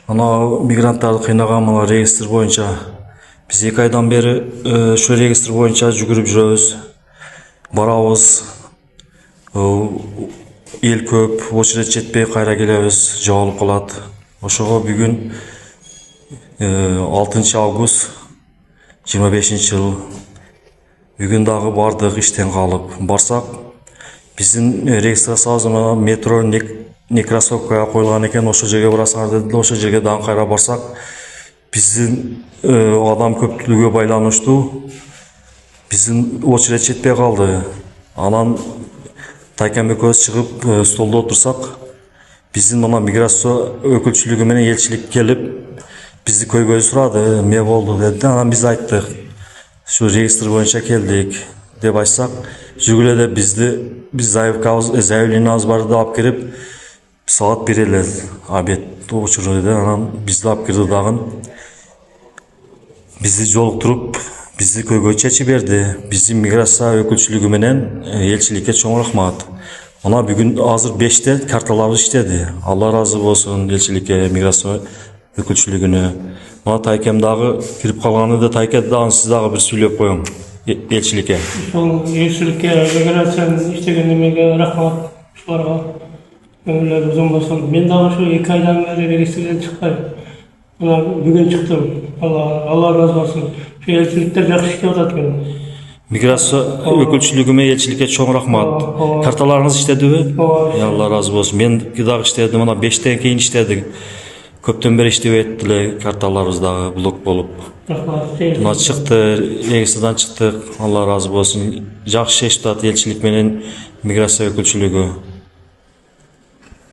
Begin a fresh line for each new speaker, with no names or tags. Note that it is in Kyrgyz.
Ana migranттарды кыйнаган мына регистр боюнча биз 2 айдан бери şu регистр боюнча жүгүрүп жүрөбүз. Барабыз. Эл көп, очередь жетпей кайра келебиз, жоголуп калат. Ошого бүгүн 6 август 25-жыл. Бүгүн дагы бардык иштен калып. Барсак, биздин регистрациябызга метро некросовка коюлган экен, ошол жерге барасыңар деди. Ошол жерге дагы кайра барсак, биздин адам көптүлүгүгө байланыштуу биздин очередь жетпей калды. Анан Тайкан экөөбүз чыгып столдо отурсак, биздин мына миграция өкүлчүлүгү менен элчилик келип, бизди көйгөй сурады, эмне болду деди. Анан биз айттык, şu регистр боюнча келдик деп айтсак, жүргүлө деп биз заявлениябыз бар деп алып кирип, саат 1 эле обед учурда анан бизди алып кирди дагы. Бизди жолуктуруп, бизди көйгөй чечип берди. Биздин миграция өкүлчүлүгү менен элчиликке чоң рахмат. Ана бүгүн азыр 5-те карталарыбыз иштеди. Алла ыраазы болсун элчиликке, миграция өкүлчүлүгүнө. Мына Тайкем дагы кирип калганы да Тайкем дагы сиз дагы бир сүйлөп коюң элчиликке.
Ошол элчиликке миграциянын иштеген эмеге рахмат. Ушуларга көңүлү узун болсун. Мен дагы ушу 2 айдан бери регистрден чыкпай. Мына бүгүн чыктым. Алла ыраазы болсун. Şu elçilikler жакшы иштеп атат экен.
Миграция өкүлчүлүгү менен элчиликке чоң рахмат. Карталарыңыз иштедиби? Алла ыраазы болсун. Мен дагы иштедим, мына 5-тен кийин иштедик. Көптөн бери иштебей аттылы, карталарыбыз дагы блок болуп.
Рахмат.
Мына чыкты, регистрдан чыктык. Алла ыраазы болсун. Жакшы иштеп атат элчилик менен миграция өкүлчүлүгү.